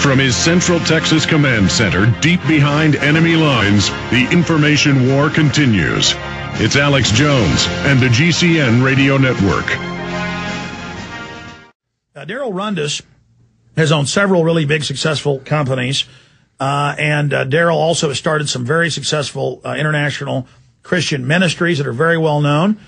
From his Central Texas Command Center, deep behind enemy lines, the information war continues. It's Alex Jones and the GCN Radio Network. Darrel Rundus has owned several really big, successful companies, and Darrel also has started some very successful international Christian ministries that are very well known,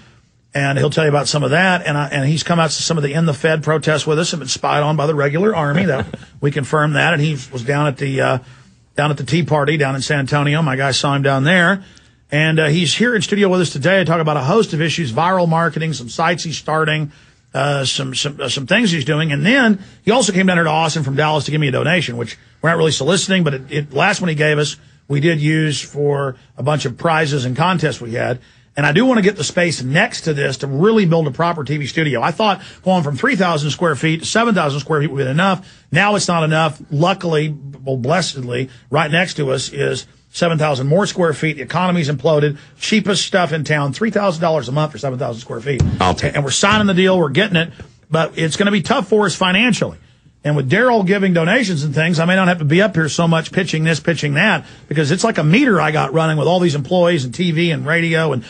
and he'll tell you about some of that. And he's come out to some of the In the Fed protests with us and been spied on by the regular army. That we confirmed that, and he was down at the Tea Party down in San Antonio. My guy saw him down there, and he's here in studio with us today to talk about a host of issues: viral marketing, some sites he's starting. Some things he's doing. And then he also came down here to Austin from Dallas to give me a donation, which we're not really soliciting, but last one he gave us, we did use for a bunch of prizes and contests we had. And I do want to get the space next to this to really build a proper TV studio. I thought going from 3,000 square feet to 7,000 square feet would be enough. Now it's not enough. Luckily, well, blessedly, right next to us is 7,000 more square feet. The economy's imploded. Cheapest stuff in town, $3,000 a month for 7,000 square feet. And we're signing the deal. We're getting it. But it's going to be tough for us financially. And with Darrel giving donations and things, I may not have to be up here so much pitching this, pitching that, because it's like a meter I got running with all these employees and TV and radio and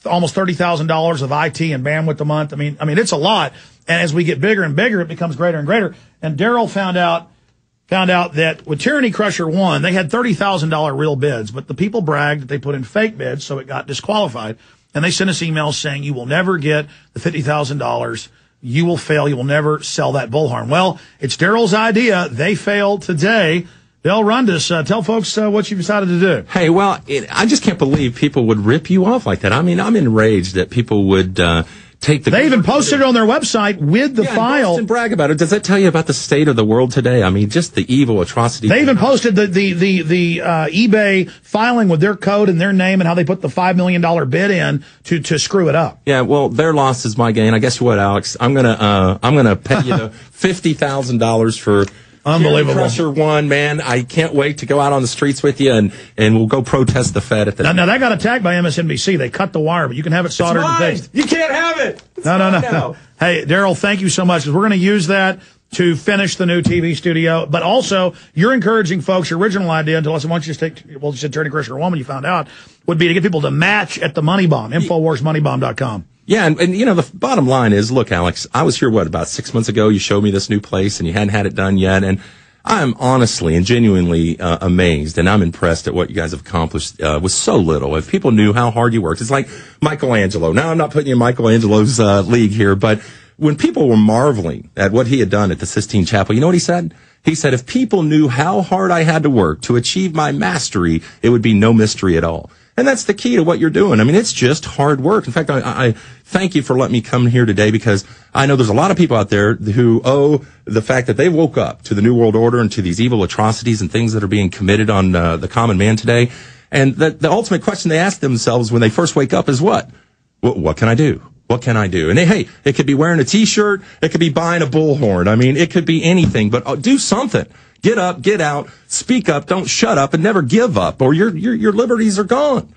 almost $30,000 of IT and bandwidth a month. I mean, it's a lot. And as we get bigger and bigger, it becomes greater and greater. And Darrel found out that with Tyranny Crusher 1, they had $30,000 real bids, but the people bragged that they put in fake bids, so it got disqualified. And they sent us emails saying, you will never get the $50,000. You will fail. You will never sell that bullhorn. Well, it's Darrel's idea. They failed today. Darrel Rundus, tell folks what you decided to do. Hey, well, I just can't believe people would rip you off like that. I mean, I'm enraged that people would take the... They even posted it on their website with the file. And brag about it. Does that tell you about the state of the world today? I mean, just the evil atrocity. They even posted the eBay filing with their code and their name and how they put the $5 million bid in to screw it up. Yeah, well, their loss is my gain. I guess what, Alex? I'm gonna pay you the $50,000 for... Unbelievable. Crusher 1, man. I can't wait to go out on the streets with you, and we'll go protest the Fed at the... Now that got attacked by MSNBC. They cut the wire, but you can have it soldered and fixed. You can't have it. No. Hey, Darrel, thank you so much, because we're going to use that to finish the new TV studio. But also, you're encouraging folks, your original idea, until I want you to take, well, you said Tyranny Crusher 1 when you found out, would be to get people to match at the Money Bomb, InfoWarsMoneyBomb.com. Yeah, and you know, the bottom line is, look, Alex, I was here, about 6 months ago? You showed me this new place, and you hadn't had it done yet, and I'm honestly and genuinely amazed, and I'm impressed at what you guys have accomplished with so little. If people knew how hard you worked, it's like Michelangelo. Now, I'm not putting you in Michelangelo's league here, but when people were marveling at what he had done at the Sistine Chapel, you know what he said? He said, if people knew how hard I had to work to achieve my mastery, it would be no mystery at all. And that's the key to what you're doing. I mean, it's just hard work. In fact, I thank you for letting me come here today, because I know there's a lot of people out there who owe the fact that they woke up to the New World Order and to these evil atrocities and things that are being committed on the common man today. And the ultimate question they ask themselves when they first wake up is what? What can I do? What can I do? And hey, it could be wearing a T-shirt. It could be buying a bullhorn. I mean, it could be anything, but do something. Get up, get out, speak up, don't shut up, and never give up, or your liberties are gone.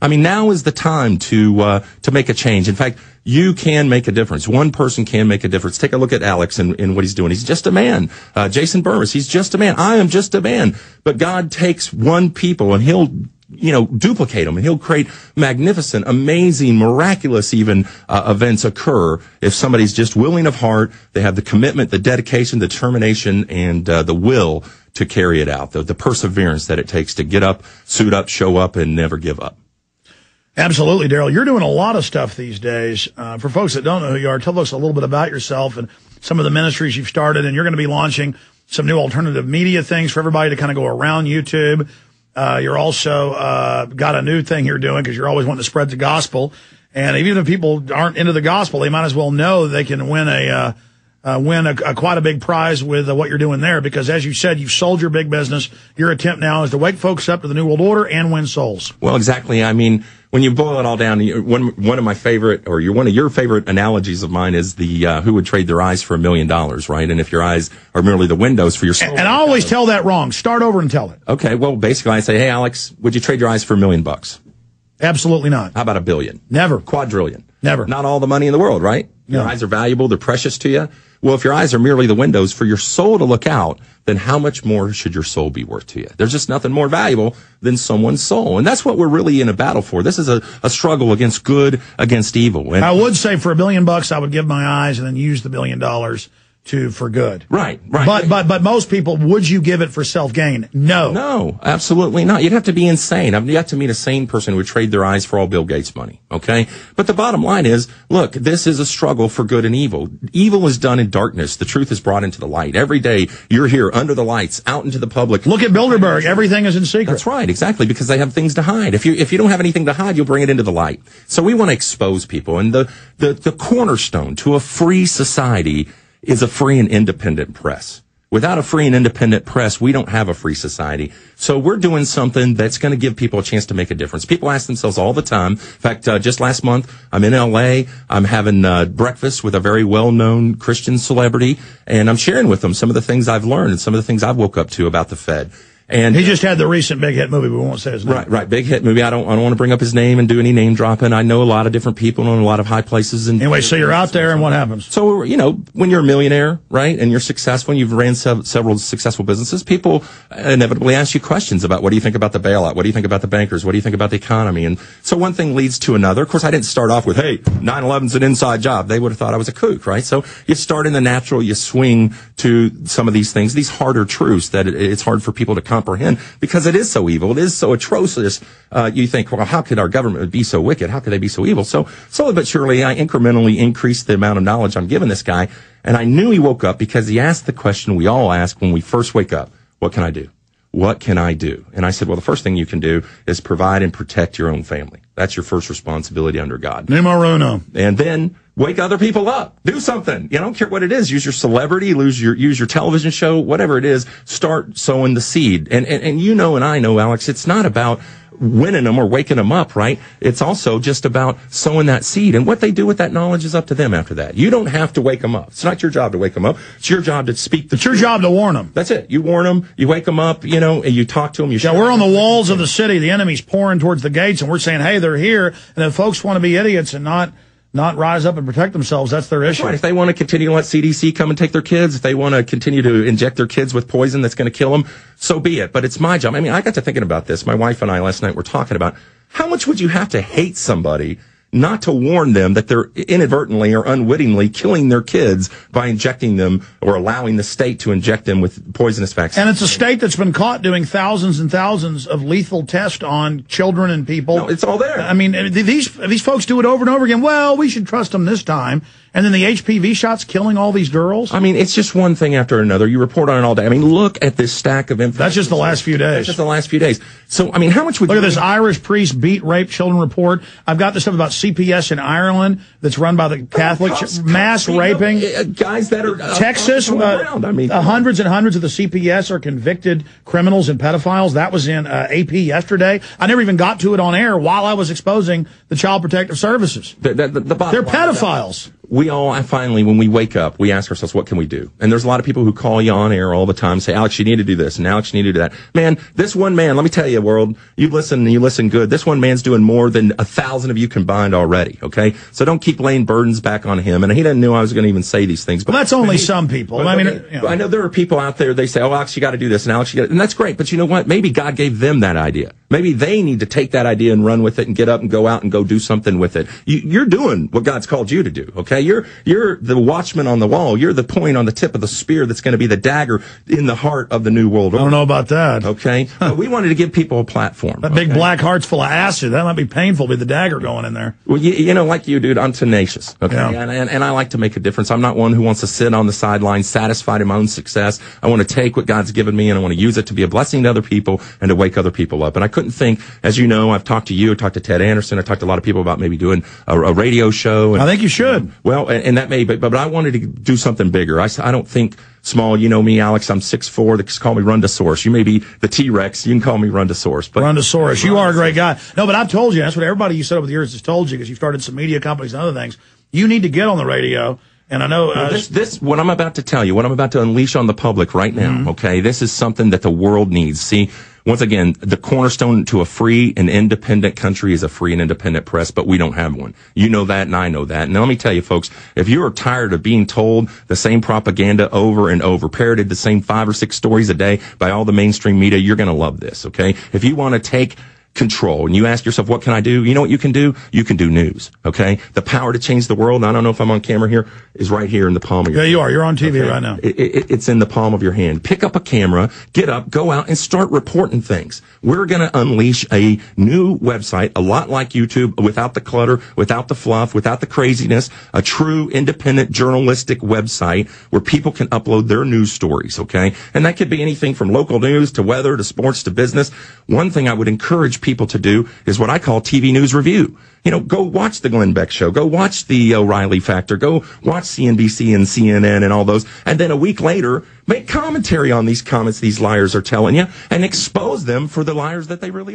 I mean, now is the time to make a change. In fact, you can make a difference. One person can make a difference. Take a look at Alex and what he's doing. He's just a man. Jason Burris, he's just a man. I am just a man. But God takes one people, and he'll duplicate them, and he'll create magnificent, amazing, miraculous even events occur if somebody's just willing of heart. They have the commitment, the dedication, the determination, and the will to carry it out, the perseverance that it takes to get up, suit up, show up, and never give up. Absolutely, Darrel. You're doing a lot of stuff these days. For folks that don't know who you are, tell us a little bit about yourself and some of the ministries you've started. And you're going to be launching some new alternative media things for everybody to kind of go around YouTube. You're also got a new thing you're doing, because you're always wanting to spread the gospel. And even if people aren't into the gospel, they might as well know they can win quite a big prize with what you're doing there. Because as you said, you've sold your big business. Your attempt now is to wake folks up to the New World Order and win souls. Well, exactly. I mean, when you boil it all down, one of my favorite, or one of your favorite analogies of mine is the who would trade their eyes for $1 million, right? And if your eyes are merely the windows for your soul. And I always tell that wrong. Start over and tell it. Okay. Well, basically, I say, hey, Alex, would you trade your eyes for $1 million? Absolutely not. How about $1 billion? Never. Quadrillion? Never. Not all the money in the world, right? Your No. eyes are valuable. They're precious to you. Well, if your eyes are merely the windows for your soul to look out, then how much more should your soul be worth to you? There's just nothing more valuable than someone's soul. And that's what we're really in a battle for. This is a struggle against good, against evil. And I would say for $1 billion, I would give my eyes and then use the $1 billion for good. Right. But most people, would you give it for self-gain? No. No, absolutely not. You'd have to be insane. I've yet to meet a sane person who would trade their eyes for all Bill Gates' money. Okay? But the bottom line is, look, this is a struggle for good and evil. Evil is done in darkness. The truth is brought into the light. Every day, you're here under the lights, out into the public. Look at Bilderberg. Everything is in secret. That's right, exactly, because they have things to hide. If you don't have anything to hide, you'll bring it into the light. So we want to expose people. And the cornerstone to a free society is a free and independent press. Without a free and independent press, we don't have a free society. So we're doing something that's going to give people a chance to make a difference. People ask themselves all the time. In fact, just last month, I'm in L.A. I'm having breakfast with a very well-known Christian celebrity, and I'm sharing with them some of the things I've learned and some of the things I've woke up to about the Fed. And he just had the recent big hit movie, but we won't say his name. Right, big hit movie. I don't want to bring up his name and do any name dropping. I know a lot of different people in a lot of high places. And anyway, so you're out there, and what happens? So, when you're a millionaire, right, and you're successful, and you've ran several successful businesses, people inevitably ask you questions about what do you think about the bailout? What do you think about the bankers? What do you think about the economy? And so one thing leads to another. Of course, I didn't start off with, hey, 9/11's an inside job. They would have thought I was a kook, right? So you start in the natural, you swing to some of these things, these harder truths that it's hard for people to comprehend because it is so evil. It is so atrocious. You think, well, how could our government be so wicked? How could they be so evil? So slowly but surely, I incrementally increased the amount of knowledge I'm giving this guy. And I knew he woke up because he asked the question we all ask when we first wake up. What can I do? What can I do? And I said, well, the first thing you can do is provide and protect your own family. That's your first responsibility under God. Numero uno. And then wake other people up. Do something. You don't care what it is. Use your celebrity, use your television show, whatever it is. Start sowing the seed. And and I know, Alex, it's not about winning them or waking them up, right? It's also just about sowing that seed. And what they do with that knowledge is up to them after that. You don't have to wake them up. It's not your job to wake them up. It's your job to speak the truth. It's your job to warn them. That's it. You warn them. You wake them up, and you talk to them. We're on the walls of the city. The enemy's pouring towards the gates, and we're saying, hey, they're here. And if folks want to be idiots and not rise up and protect themselves, that's their issue. Right. If they want to continue to let CDC come and take their kids, if they want to continue to inject their kids with poison that's going to kill them, so be it. But it's my job. I mean, I got to thinking about this. My wife and I last night were talking about how much would you have to hate somebody not to warn them that they're inadvertently or unwittingly killing their kids by injecting them or allowing the state to inject them with poisonous vaccines. And it's a state that's been caught doing thousands and thousands of lethal tests on children and people. No, it's all there. I mean, these folks do it over and over again. Well, we should trust them this time. And then the HPV shots killing all these girls. I mean, it's just one thing after another. You report on it all day. I mean, look at this stack of information. That's just the last few days. That's just the last few days. So, I mean, how much would Look at this Irish priest beat rape children report. I've got this stuff about CPS in Ireland that's run by the Catholics. Mass raping. Guys that are... Texas, hundreds and hundreds of the CPS are convicted criminals and pedophiles. That was in AP yesterday. I never even got to it on air while I was exposing the Child Protective Services. They're pedophiles. We all, finally, when we wake up, we ask ourselves, what can we do? And there's a lot of people who call you on air all the time, say, Alex, you need to do this, and Alex, you need to do that. Man, this one man, let me tell you, world, you listen good. This one man's doing more than 1,000 of you combined already, okay? So don't keep laying burdens back on him. And he didn't know I was going to even say these things. But well, that's only some people. I mean, I know there are people out there, they say, oh, Alex, you got to do this, and Alex, and that's great. But you know what? Maybe God gave them that idea. Maybe they need to take that idea and run with it and get up and go out and go do something with it. You're doing what God's called you to do, okay? You're the watchman on the wall. You're the point on the tip of the spear that's going to be the dagger in the heart of the new world order. I don't know about that. Okay? But we wanted to give people a platform. That big black heart's full of acid. That might be painful with the dagger going in there. Well, like you, dude, I'm tenacious, okay? Yeah. And I like to make a difference. I'm not one who wants to sit on the sidelines satisfied in my own success. I want to take what God's given me and I want to use it to be a blessing to other people and to wake other people up. And I couldn't think, as you know, I've talked to you, I've talked to Ted Anderson, I've talked to a lot of people about maybe doing a radio show. And, I think you should. Well, and that may, but I wanted to do something bigger. I don't think small. You know me, Alex. I'm 6'4". They just call me Rundusaurus. You may be the T-Rex. You can call me Rundusaurus. But Rundusaurus. You are a great guy. No, but I've told you. That's what everybody you said over the years has told you because you've started some media companies and other things. You need to get on the radio. And I know this what I'm about to tell you, what I'm about to unleash on the public right now. Okay, this is something that the world needs. See, Once again, the cornerstone to a free and independent country is a free and independent press, but we don't have one. You know that, and I know that. And let me tell you, folks, if you are tired of being told the same propaganda over and over, parroted the same 5 or 6 stories a day by all the mainstream media, you're going to love this, okay? If you want to take control and you ask yourself, what can I do? You know what you can do? You can do news, okay? The power to change the world, and I don't know if I'm on camera here, is right here in the palm of your hand. Yeah, you are. You're on TV right now. It's in the palm of your hand. Pick up a camera, get up, go out, and start reporting things. We're going to unleash a new website, a lot like YouTube, without the clutter, without the fluff, without the craziness, a true independent journalistic website where people can upload their news stories, okay? And that could be anything from local news to weather to sports to business. One thing I would encourage people to do is what I call TV news review. You know, go watch the Glenn Beck Show, go watch the O'Reilly Factor, go watch CNBC and CNN and all those, and then a week later, make commentary on these comments these liars are telling you and expose them for the liars that they really are.